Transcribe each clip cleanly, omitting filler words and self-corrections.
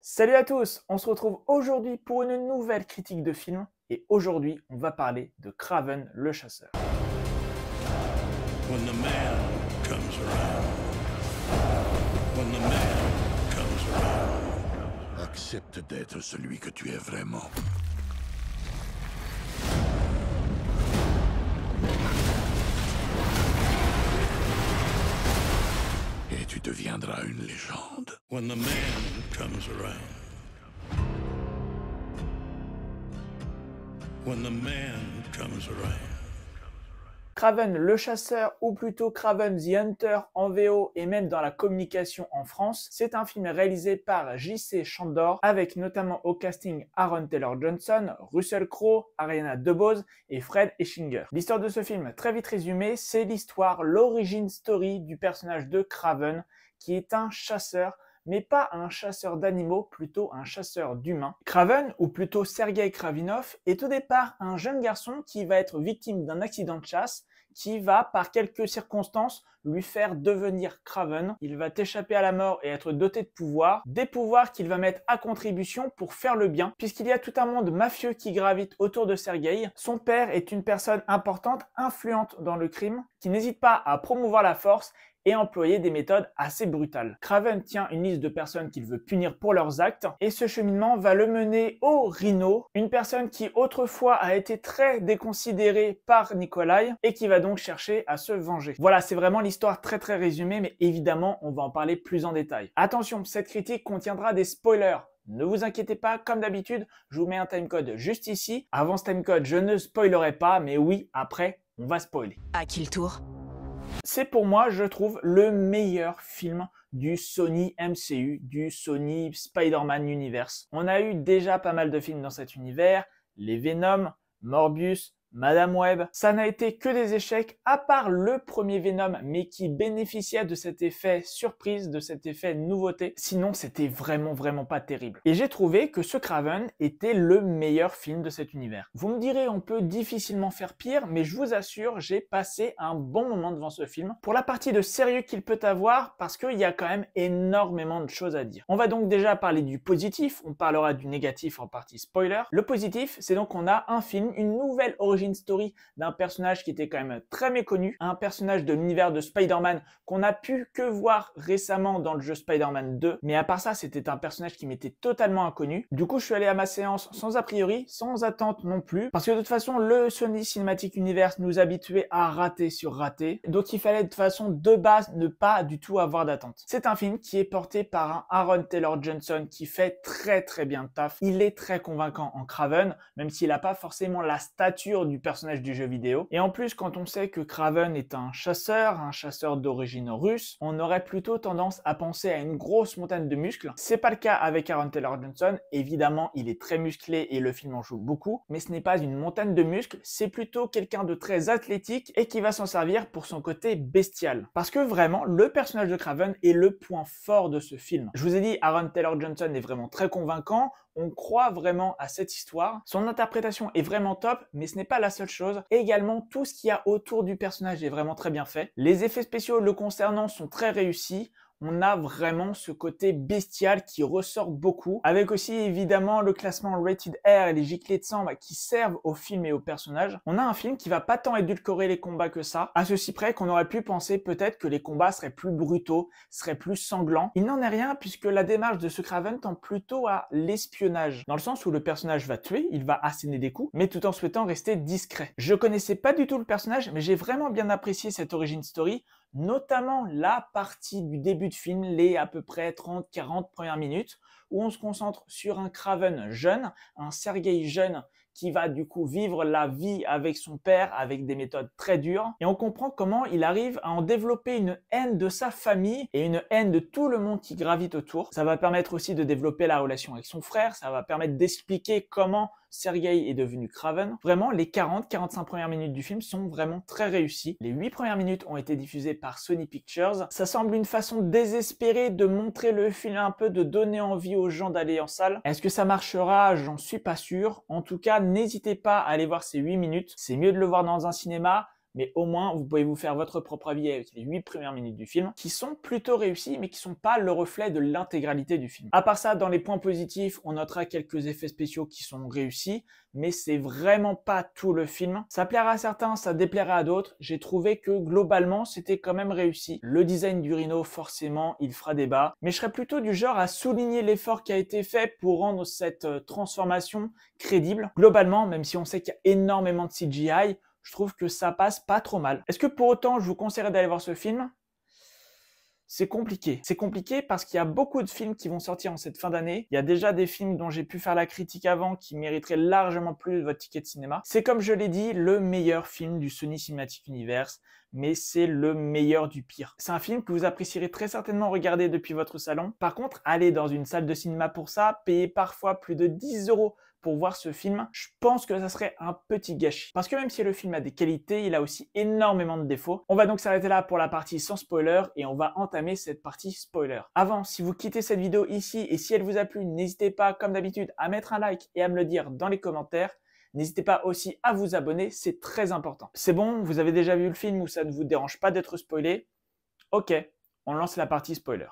Salut à tous, on se retrouve aujourd'hui pour une nouvelle critique de film et aujourd'hui on va parler de Kraven le chasseur. When the man comes around. When the man comes around. Accepte d'être celui que tu es vraiment. Et tu deviendras une légende. When the man comes around. When the man comes around. Kraven le chasseur ou plutôt Kraven the Hunter en VO et même dans la communication en France, c'est un film réalisé par J.C. Chandor avec notamment au casting Aaron Taylor-Johnson, Russell Crowe, Ariana DeBose et Fred Eschinger. L'histoire de ce film, très vite résumée, c'est l'origin story du personnage de Kraven qui est un chasseur mais pas un chasseur d'animaux, plutôt un chasseur d'humains. Kraven, ou plutôt Sergei Kravinov, est au départ un jeune garçon qui va être victime d'un accident de chasse qui va, par quelques circonstances, lui faire devenir Kraven. Il va échapper à la mort et être doté de pouvoirs, des pouvoirs qu'il va mettre à contribution pour faire le bien, puisqu'il y a tout un monde mafieux qui gravite autour de Sergei. Son père est une personne importante, influente dans le crime, qui n'hésite pas à promouvoir la force et employer des méthodes assez brutales. Kraven tient une liste de personnes qu'il veut punir pour leurs actes et ce cheminement va le mener au Rhino, une personne qui autrefois a été très déconsidérée par Nikolai et qui va donc chercher à se venger. Voilà, c'est vraiment l'histoire très résumée, mais évidemment on va en parler plus en détail. Attention, cette critique contiendra des spoilers. Ne vous inquiétez pas, comme d'habitude, je vous mets un timecode juste ici. Avant ce timecode, je ne spoilerai pas, mais oui, après, on va spoiler. À qui le tour? C'est pour moi, je trouve, le meilleur film du Sony MCU, du Sony Spider-Man Universe. On a eu déjà pas mal de films dans cet univers, les Venom, Morbius, Madame Web, ça n'a été que des échecs, à part le premier Venom, mais qui bénéficiait de cet effet surprise, de cet effet nouveauté. Sinon, c'était vraiment pas terrible. Et j'ai trouvé que ce Kraven était le meilleur film de cet univers. Vous me direz, on peut difficilement faire pire, mais je vous assure, j'ai passé un bon moment devant ce film. Pour la partie de sérieux qu'il peut avoir, parce qu'il y a quand même énormément de choses à dire. On va donc déjà parler du positif, on parlera du négatif en partie spoiler. Le positif, c'est donc qu'on a un film, une nouvelle origin story d'un personnage qui était quand même très méconnu, un personnage de l'univers de Spider-Man qu'on a pu que voir récemment dans le jeu Spider-Man 2, mais à part ça, c'était un personnage qui m'était totalement inconnu. Du coup, je suis allé à ma séance sans a priori, sans attente non plus, parce que de toute façon, le Sony Cinematic Universe nous habituait à rater sur rater, donc il fallait de toute façon de base ne pas du tout avoir d'attente. C'est un film qui est porté par un Aaron Taylor-Johnson qui fait très bien le taf. Il est très convaincant en Kraven, même s'il n'a pas forcément la stature du personnage du jeu vidéo. Et en plus, quand on sait que Kraven est un chasseur d'origine russe, on aurait plutôt tendance à penser à une grosse montagne de muscles. C'est pas le cas avec Aaron Taylor-Johnson. Évidemment, il est très musclé et le film en joue beaucoup, mais ce n'est pas une montagne de muscles, c'est plutôt quelqu'un de très athlétique et qui va s'en servir pour son côté bestial. Parce que vraiment, le personnage de Kraven est le point fort de ce film. Je vous ai dit, Aaron Taylor-Johnson est vraiment très convaincant, on croit vraiment à cette histoire. Son interprétation est vraiment top, mais ce n'est pas la seule chose. Et également, tout ce qu'il y a autour du personnage est vraiment très bien fait. Les effets spéciaux le concernant sont très réussis. On a vraiment ce côté bestial qui ressort beaucoup, avec aussi évidemment le classement Rated R et les giclées de sang qui servent au film et au personnage. On a un film qui va pas tant édulcorer les combats que ça, à ceci près qu'on aurait pu penser peut-être que les combats seraient plus brutaux, seraient plus sanglants. Il n'en est rien puisque la démarche de ce Kraven tend plutôt à l'espionnage, dans le sens où le personnage va tuer, il va asséner des coups, mais tout en souhaitant rester discret. Je connaissais pas du tout le personnage, mais j'ai vraiment bien apprécié cette origin story, notamment la partie du début de film, les à peu près 30-40 premières minutes, où on se concentre sur un Kraven jeune, un Sergei jeune, qui va du coup vivre la vie avec son père, avec des méthodes très dures, et on comprend comment il arrive à en développer une haine de sa famille et une haine de tout le monde qui gravite autour. Ça va permettre aussi de développer la relation avec son frère, ça va permettre d'expliquer comment Sergei est devenu Kraven. Vraiment, les 40-45 premières minutes du film sont vraiment très réussies. Les 8 premières minutes ont été diffusées par Sony Pictures. Ça semble une façon désespérée de montrer le film un peu, de donner envie aux gens d'aller en salle. Est-ce que ça marchera? J'en suis pas sûr. En tout cas, n'hésitez pas à aller voir ces 8 minutes. C'est mieux de le voir dans un cinéma, mais au moins vous pouvez vous faire votre propre avis avec les 8 premières minutes du film, qui sont plutôt réussies, mais qui sont pas le reflet de l'intégralité du film. À part ça, dans les points positifs, on notera quelques effets spéciaux qui sont réussis, mais c'est vraiment pas tout le film. Ça plaira à certains, ça déplaira à d'autres. J'ai trouvé que globalement, c'était quand même réussi. Le design du Rhino, forcément, il fera débat, mais je serais plutôt du genre à souligner l'effort qui a été fait pour rendre cette transformation crédible. Globalement, même si on sait qu'il y a énormément de CGI, je trouve que ça passe pas trop mal. Est-ce que pour autant je vous conseillerais d'aller voir ce film ? C'est compliqué. C'est compliqué parce qu'il y a beaucoup de films qui vont sortir en cette fin d'année. Il y a déjà des films dont j'ai pu faire la critique avant qui mériteraient largement plus de votre ticket de cinéma. C'est comme je l'ai dit, le meilleur film du Sony Cinematic Universe, mais c'est le meilleur du pire. C'est un film que vous apprécierez très certainement regarder depuis votre salon. Par contre, aller dans une salle de cinéma pour ça, payer parfois plus de 10 € pour voir ce film, je pense que ça serait un petit gâchis. Parce que même si le film a des qualités, il a aussi énormément de défauts. On va donc s'arrêter là pour la partie sans spoiler et on va entamer cette partie spoiler. Avant, si vous quittez cette vidéo ici et si elle vous a plu, n'hésitez pas, comme d'habitude, à mettre un like et à me le dire dans les commentaires. N'hésitez pas aussi à vous abonner, c'est très important. C'est bon, vous avez déjà vu le film ou ça ne vous dérange pas d'être spoilé? Ok, on lance la partie spoiler.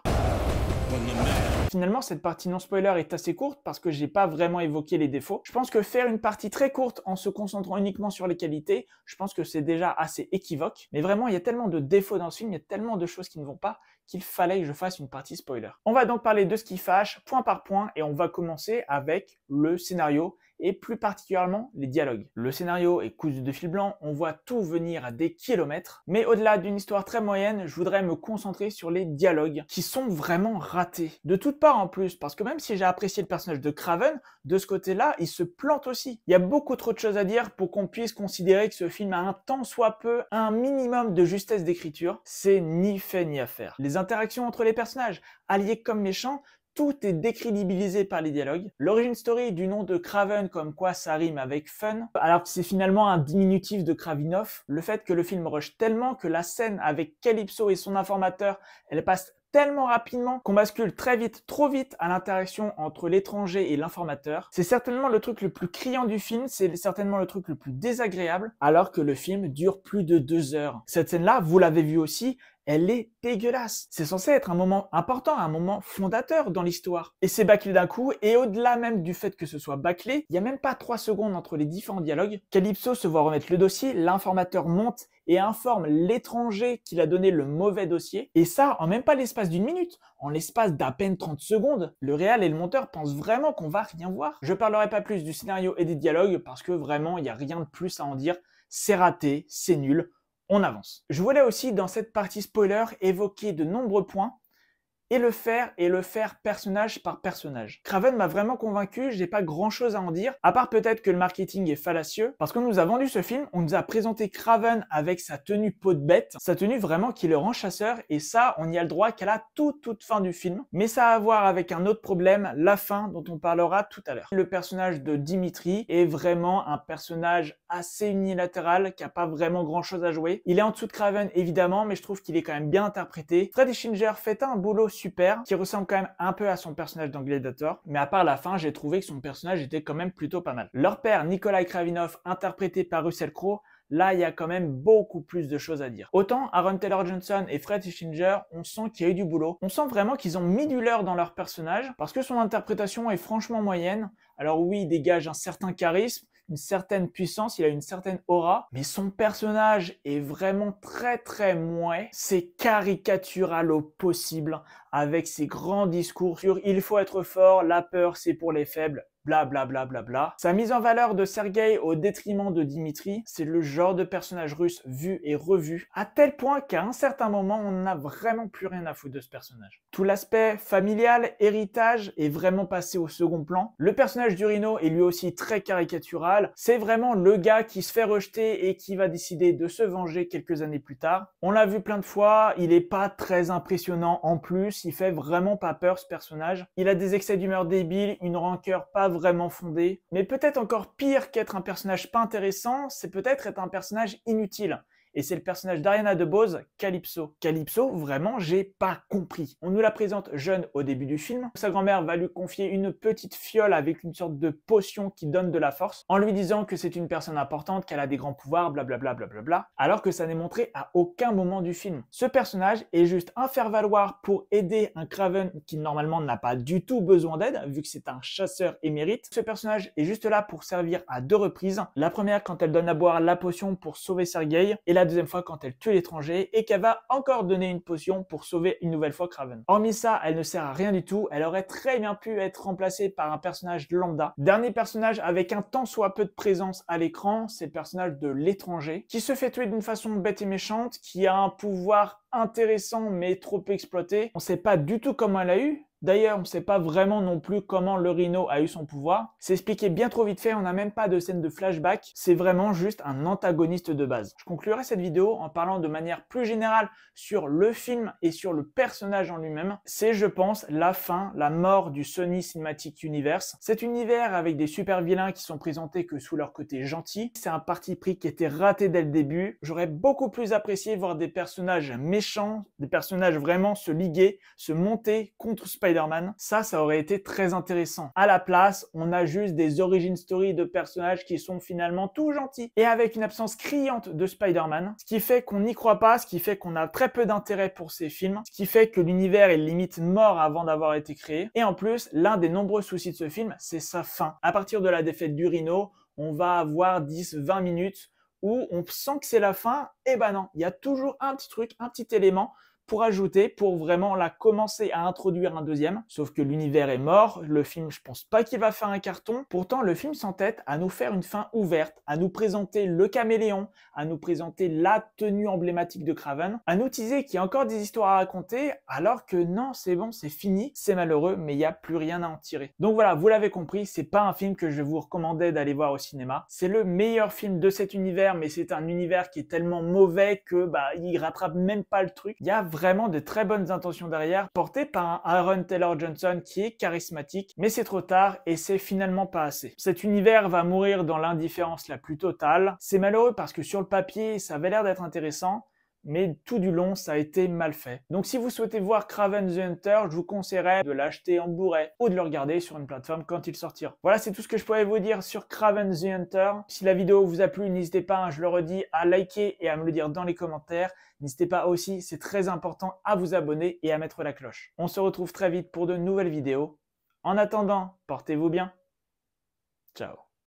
Finalement, cette partie non spoiler est assez courte parce que j'ai pas vraiment évoqué les défauts. Je pense que faire une partie très courte en se concentrant uniquement sur les qualités, je pense que c'est déjà assez équivoque. Mais vraiment, il y a tellement de défauts dans ce film, il y a tellement de choses qui ne vont pas qu'il fallait que je fasse une partie spoiler. On va donc parler de ce qui fâche, point par point, et on va commencer avec le scénario et plus particulièrement les dialogues. Le scénario est cousu de fil blanc, on voit tout venir à des kilomètres, mais au-delà d'une histoire très moyenne, je voudrais me concentrer sur les dialogues qui sont vraiment ratés. De toutes parts en plus, parce que même si j'ai apprécié le personnage de Kraven, de ce côté-là, il se plante aussi. Il y a beaucoup trop de choses à dire pour qu'on puisse considérer que ce film a un tant soit peu un minimum de justesse d'écriture. C'est ni fait ni à faire. Les interactions entre les personnages, alliés comme méchants, tout est décrédibilisé par les dialogues. L'origin story du nom de Kraven, comme quoi ça rime avec fun, alors que c'est finalement un diminutif de Kravinov. Le fait que le film rush tellement que la scène avec Calypso et son informateur, elle passe tellement rapidement qu'on bascule très vite, trop vite à l'interaction entre l'étranger et l'informateur. C'est certainement le truc le plus criant du film, c'est certainement le truc le plus désagréable, alors que le film dure plus de 2 heures. Cette scène-là, vous l'avez vu aussi, elle est dégueulasse. C'est censé être un moment important, un moment fondateur dans l'histoire. Et c'est bâclé d'un coup, et au-delà même du fait que ce soit bâclé, il n'y a même pas 3 secondes entre les différents dialogues. Calypso se voit remettre le dossier, l'informateur monte et informe l'étranger qu'il a donné le mauvais dossier. Et ça, en même pas l'espace d'une minute, en l'espace d'à peine 30 secondes. Le réal et le monteur pensent vraiment qu'on va rien voir. Je parlerai pas plus du scénario et des dialogues, parce que vraiment, il n'y a rien de plus à en dire. C'est raté, c'est nul. On avance. Je voulais aussi, dans cette partie spoiler, évoquer de nombreux points et le faire personnage par personnage. Kraven m'a vraiment convaincu, j'ai pas grand chose à en dire, à part peut-être que le marketing est fallacieux, parce qu'on nous a vendu ce film, on nous a présenté Kraven avec sa tenue peau de bête, sa tenue vraiment qui le rend chasseur, et ça, on y a le droit qu'à la toute fin du film, mais ça a à voir avec un autre problème, la fin, dont on parlera tout à l'heure. Le personnage de Dimitri est vraiment un personnage assez unilatéral, qui a pas vraiment grand chose à jouer. Il est en dessous de Kraven, évidemment, mais je trouve qu'il est quand même bien interprété. Freddy Schinger fait un boulot super, qui ressemble quand même un peu à son personnage dans Gladiator, mais à part la fin, j'ai trouvé que son personnage était quand même plutôt pas mal. Leur père, Nikolai Kravinov, interprété par Russell Crowe, là, il y a quand même beaucoup plus de choses à dire. Autant Aaron Taylor-Johnson et Fred Schinger, on sent qu'il y a eu du boulot. On sent vraiment qu'ils ont mis du leur dans leur personnage, parce que son interprétation est franchement moyenne. Alors oui, il dégage un certain charisme, une certaine puissance, il a une certaine aura, mais son personnage est vraiment très mouais. C'est caricatural au possible, avec ses grands discours sur « il faut être fort, la peur c'est pour les faibles ». Blablabla. Sa mise en valeur de Sergei au détriment de Dimitri, c'est le genre de personnage russe vu et revu, à tel point qu'à un certain moment, on n'a vraiment plus rien à foutre de ce personnage. Tout l'aspect familial, héritage, est vraiment passé au second plan. Le personnage du Rhino est lui aussi très caricatural. C'est vraiment le gars qui se fait rejeter et qui va décider de se venger quelques années plus tard. On l'a vu plein de fois, il est pas très impressionnant en plus, il fait vraiment pas peur ce personnage. Il a des excès d'humeur débiles, une rancœur pas vraiment fondée, mais peut-être encore pire qu'être un personnage pas intéressant, c'est peut-être être un personnage inutile. et c'est le personnage d'Ariana DeBose, Calypso. Calypso, vraiment, j'ai pas compris. On nous la présente jeune au début du film. Sa grand-mère va lui confier une petite fiole avec une sorte de potion qui donne de la force, en lui disant que c'est une personne importante, qu'elle a des grands pouvoirs, blablabla, blablabla, alors que ça n'est montré à aucun moment du film. Ce personnage est juste un faire-valoir pour aider un Kraven qui normalement n'a pas du tout besoin d'aide, vu que c'est un chasseur émérite. Ce personnage est juste là pour servir à 2 reprises. La première quand elle donne à boire la potion pour sauver Sergei, et la deuxième fois quand elle tue l'étranger, et qu'elle va encore donner une potion pour sauver une nouvelle fois Kraven. Hormis ça, elle ne sert à rien du tout, elle aurait très bien pu être remplacée par un personnage lambda. Dernier personnage avec un tant soit peu de présence à l'écran, c'est le personnage de l'étranger, qui se fait tuer d'une façon bête et méchante, qui a un pouvoir intéressant mais trop exploité. On sait pas du tout comment elle a eu. D'ailleurs, on ne sait pas vraiment non plus comment le Rhino a eu son pouvoir. C'est expliqué bien trop vite fait, on n'a même pas de scène de flashback. C'est vraiment juste un antagoniste de base. Je conclurai cette vidéo en parlant de manière plus générale sur le film et sur le personnage en lui-même. C'est, je pense, la fin, la mort du Sony Cinematic Universe. Cet univers avec des super vilains qui sont présentés que sous leur côté gentil. C'est un parti pris qui était raté dès le début. J'aurais beaucoup plus apprécié voir des personnages méchants, des personnages vraiment se liguer, se monter contre Spider-Man. Ça aurait été très intéressant. À la place, on a juste des origin story de personnages qui sont finalement tout gentils et avec une absence criante de Spider-Man, ce qui fait qu'on n'y croit pas, ce qui fait qu'on a très peu d'intérêt pour ces films, ce qui fait que l'univers est limite mort avant d'avoir été créé. Et en plus, l'un des nombreux soucis de ce film, c'est sa fin. À partir de la défaite du Rhino, on va avoir 10-20 minutes où on sent que c'est la fin, et ben non, il y a toujours un petit truc, un petit élément pour ajouter, pour vraiment la commencer à introduire un deuxième. Sauf que l'univers est mort, le film, je pense pas qu'il va faire un carton. Pourtant, le film s'entête à nous faire une fin ouverte, à nous présenter le caméléon, à nous présenter la tenue emblématique de Kraven, à nous teaser qu'il y a encore des histoires à raconter, alors que non, c'est bon, c'est fini, c'est malheureux, mais il n'y a plus rien à en tirer. Donc voilà, vous l'avez compris, c'est pas un film que je vous recommandais d'aller voir au cinéma. C'est le meilleur film de cet univers, mais c'est un univers qui est tellement mauvais que il rattrape même pas le truc. Il y a vraiment de très bonnes intentions derrière, portées par un Aaron Taylor Johnson qui est charismatique, mais c'est trop tard et c'est finalement pas assez. Cet univers va mourir dans l'indifférence la plus totale. C'est malheureux parce que sur le papier, ça avait l'air d'être intéressant, mais tout du long, ça a été mal fait. Donc si vous souhaitez voir Kraven the Hunter, je vous conseillerais de l'acheter en Blu-ray ou de le regarder sur une plateforme quand il sortira. Voilà, c'est tout ce que je pourrais vous dire sur Kraven the Hunter. Si la vidéo vous a plu, n'hésitez pas, je le redis, à liker et à me le dire dans les commentaires. N'hésitez pas aussi, c'est très important, à vous abonner et à mettre la cloche. On se retrouve très vite pour de nouvelles vidéos. En attendant, portez-vous bien. Ciao.